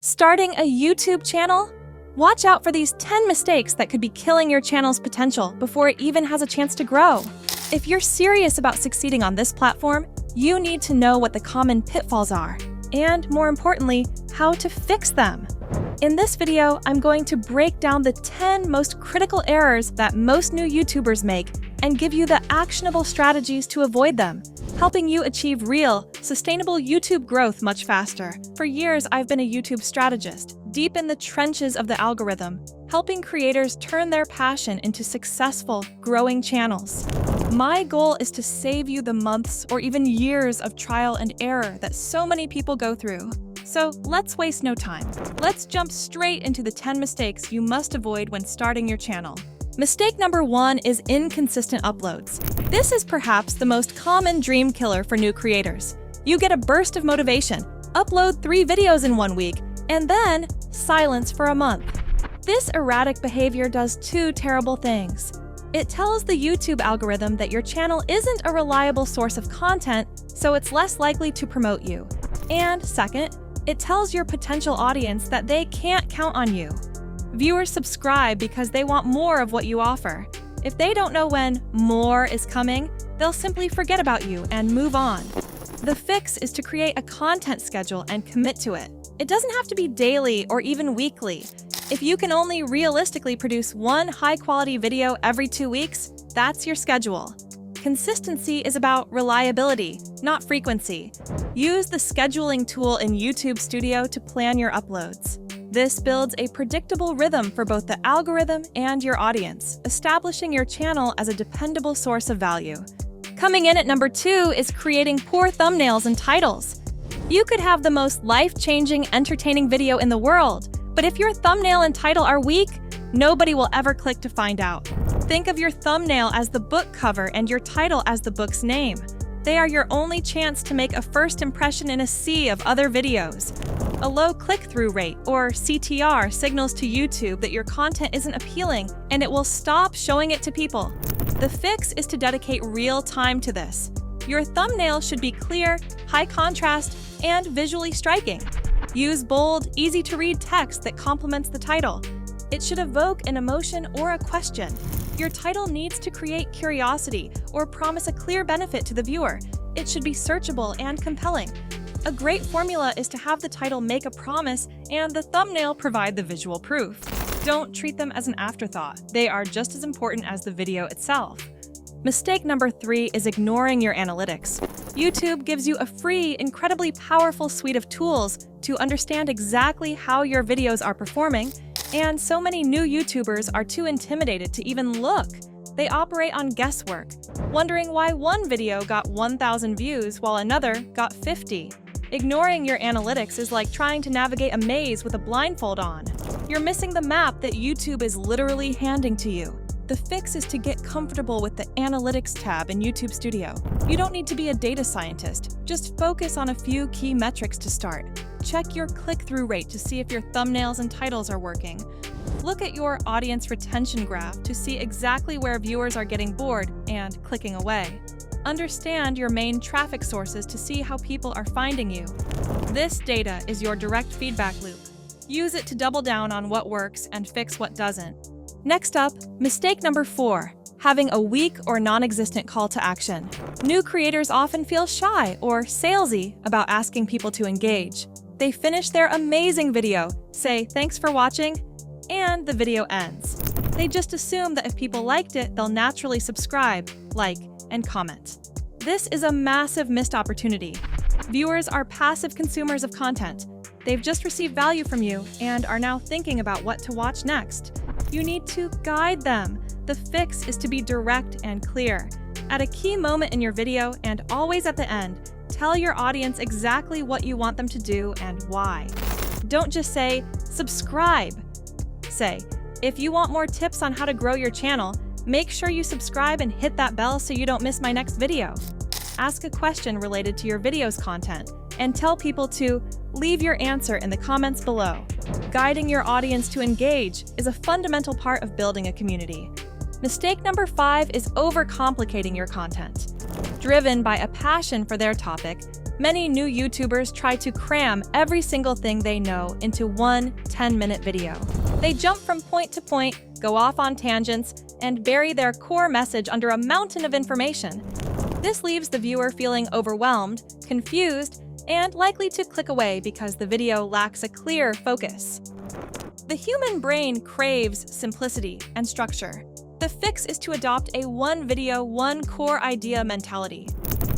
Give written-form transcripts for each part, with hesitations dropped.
Starting a YouTube channel? Watch out for these 10 mistakes that could be killing your channel's potential before it even has a chance to grow. If you're serious about succeeding on this platform, you need to know what the common pitfalls are, and more importantly, how to fix them. In this video, I'm going to break down the 10 most critical errors that most new YouTubers make and give you the actionable strategies to avoid them, helping you achieve real, sustainable YouTube growth much faster. For years, I've been a YouTube strategist, deep in the trenches of the algorithm, helping creators turn their passion into successful, growing channels. My goal is to save you the months or even years of trial and error that so many people go through. So let's waste no time. Let's jump straight into the 10 mistakes you must avoid when starting your channel. Mistake number 1 is inconsistent uploads. This is perhaps the most common dream killer for new creators. You get a burst of motivation, upload 3 videos in 1 week, and then silence for a month. This erratic behavior does 2 terrible things. It tells the YouTube algorithm that your channel isn't a reliable source of content, so it's less likely to promote you. And second, it tells your potential audience that they can't count on you. Viewers subscribe because they want more of what you offer. If they don't know when more is coming, they'll simply forget about you and move on. The fix is to create a content schedule and commit to it. It doesn't have to be daily or even weekly. If you can only realistically produce 1 high-quality video every 2 weeks, that's your schedule. Consistency is about reliability, not frequency. Use the scheduling tool in YouTube Studio to plan your uploads. This builds a predictable rhythm for both the algorithm and your audience, establishing your channel as a dependable source of value. Coming in at number 2 is creating poor thumbnails and titles. You could have the most life-changing, entertaining video in the world, but if your thumbnail and title are weak, nobody will ever click to find out. Think of your thumbnail as the book cover and your title as the book's name. They are your only chance to make a first impression in a sea of other videos. A low click-through rate, or CTR, signals to YouTube that your content isn't appealing, and it will stop showing it to people. The fix is to dedicate real time to this. Your thumbnail should be clear, high contrast, and visually striking. Use bold, easy-to-read text that complements the title. It should evoke an emotion or a question. Your title needs to create curiosity or promise a clear benefit to the viewer. It should be searchable and compelling. A great formula is to have the title make a promise and the thumbnail provide the visual proof. Don't treat them as an afterthought. They are just as important as the video itself. Mistake number 3 is ignoring your analytics. YouTube gives you a free, incredibly powerful suite of tools to understand exactly how your videos are performing, and so many new YouTubers are too intimidated to even look. They operate on guesswork, wondering why one video got 1,000 views while another got 50. Ignoring your analytics is like trying to navigate a maze with a blindfold on. You're missing the map that YouTube is literally handing to you. The fix is to get comfortable with the Analytics tab in YouTube Studio. You don't need to be a data scientist, just focus on a few key metrics to start. Check your click-through rate to see if your thumbnails and titles are working. Look at your audience retention graph to see exactly where viewers are getting bored and clicking away. Understand your main traffic sources to see how people are finding you. This data is your direct feedback loop. Use it to double down on what works and fix what doesn't. Next up, mistake number 4, having a weak or non-existent call to action. New creators often feel shy or salesy about asking people to engage. They finish their amazing video, say thanks for watching, and the video ends. They just assume that if people liked it, they'll naturally subscribe, like, and comment. This is a massive missed opportunity. Viewers are passive consumers of content. They've just received value from you and are now thinking about what to watch next. You need to guide them. The fix is to be direct and clear. At a key moment in your video and always at the end, tell your audience exactly what you want them to do and why. Don't just say, subscribe. Say, if you want more tips on how to grow your channel, make sure you subscribe and hit that bell so you don't miss my next video. Ask a question related to your video's content and tell people to leave your answer in the comments below. Guiding your audience to engage is a fundamental part of building a community. Mistake number 5 is overcomplicating your content. Driven by a passion for their topic, many new YouTubers try to cram every single thing they know into one 10-minute video. They jump from point to point, go off on tangents, and bury their core message under a mountain of information. This leaves the viewer feeling overwhelmed, confused, and likely to click away because the video lacks a clear focus. The human brain craves simplicity and structure. The fix is to adopt a one video, one core idea mentality.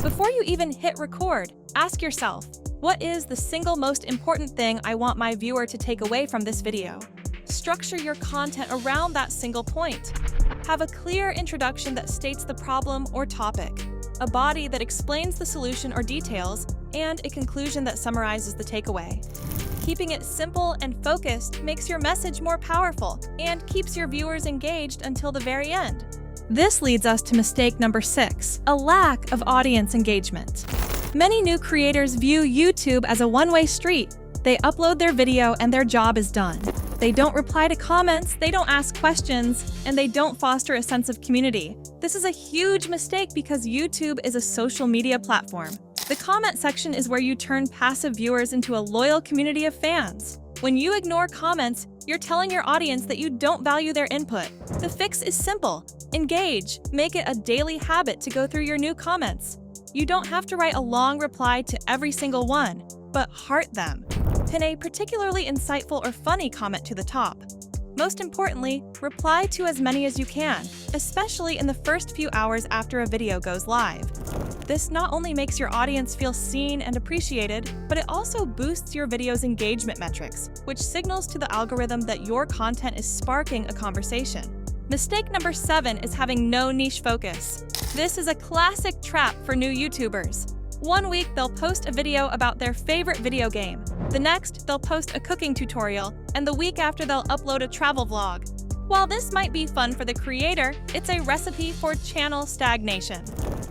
Before you even hit record, ask yourself, what is the single most important thing I want my viewer to take away from this video? Structure your content around that single point. Have a clear introduction that states the problem or topic, a body that explains the solution or details, and a conclusion that summarizes the takeaway. Keeping it simple and focused makes your message more powerful and keeps your viewers engaged until the very end. This leads us to mistake number 6, a lack of audience engagement. Many new creators view YouTube as a one-way street. They upload their video and their job is done. They don't reply to comments, they don't ask questions, and they don't foster a sense of community. This is a huge mistake because YouTube is a social media platform. The comment section is where you turn passive viewers into a loyal community of fans. When you ignore comments, you're telling your audience that you don't value their input. The fix is simple. Engage. Make it a daily habit to go through your new comments. You don't have to write a long reply to every single one, but heart them. Pin a particularly insightful or funny comment to the top. Most importantly, reply to as many as you can, especially in the first few hours after a video goes live. This not only makes your audience feel seen and appreciated, but it also boosts your video's engagement metrics, which signals to the algorithm that your content is sparking a conversation. Mistake number 7 is having no niche focus. This is a classic trap for new YouTubers. One week, they'll post a video about their favorite video game. The next, they'll post a cooking tutorial, and the week after, they'll upload a travel vlog. While this might be fun for the creator, it's a recipe for channel stagnation.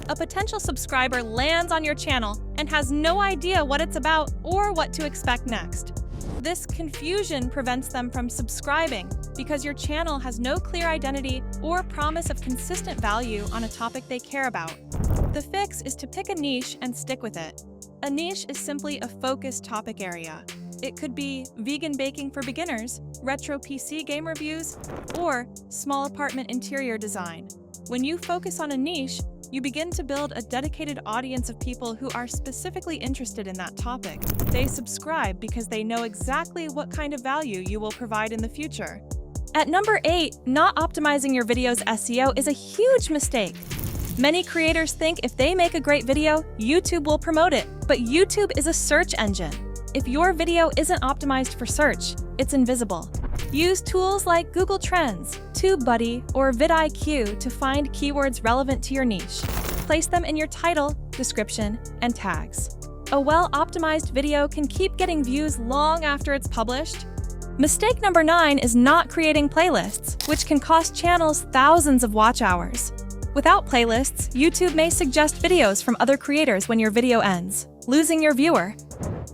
A potential subscriber lands on your channel and has no idea what it's about or what to expect next. This confusion prevents them from subscribing because your channel has no clear identity or promise of consistent value on a topic they care about. The fix is to pick a niche and stick with it. A niche is simply a focused topic area. It could be vegan baking for beginners, retro PC game reviews, or small apartment interior design. When you focus on a niche, you begin to build a dedicated audience of people who are specifically interested in that topic. They subscribe because they know exactly what kind of value you will provide in the future. At number 8, not optimizing your video's SEO is a huge mistake. Many creators think if they make a great video, YouTube will promote it, but YouTube is a search engine. If your video isn't optimized for search, it's invisible. Use tools like Google Trends, TubeBuddy, or vidIQ to find keywords relevant to your niche. Place them in your title, description, and tags. A well-optimized video can keep getting views long after it's published. Mistake number 9 is not creating playlists, which can cost channels thousands of watch hours. Without playlists, YouTube may suggest videos from other creators when your video ends, losing your viewer.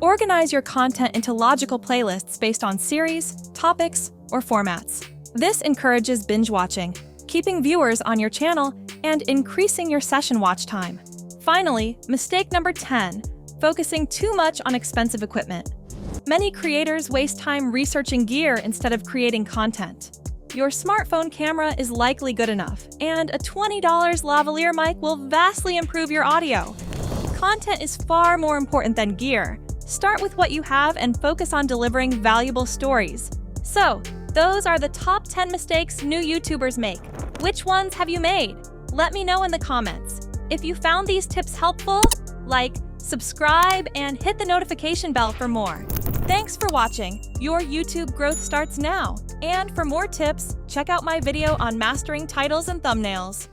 Organize your content into logical playlists based on series, topics, or formats. This encourages binge watching, keeping viewers on your channel, and increasing your session watch time. Finally, mistake number 10, focusing too much on expensive equipment. Many creators waste time researching gear instead of creating content. Your smartphone camera is likely good enough, and a $20 lavalier mic will vastly improve your audio. Content is far more important than gear. Start with what you have and focus on delivering valuable stories. So, those are the top 10 mistakes new YouTubers make. Which ones have you made? Let me know in the comments. If you found these tips helpful, like, subscribe, and hit the notification bell for more. Thanks for watching. Your YouTube growth starts now. And for more tips, check out my video on mastering titles and thumbnails.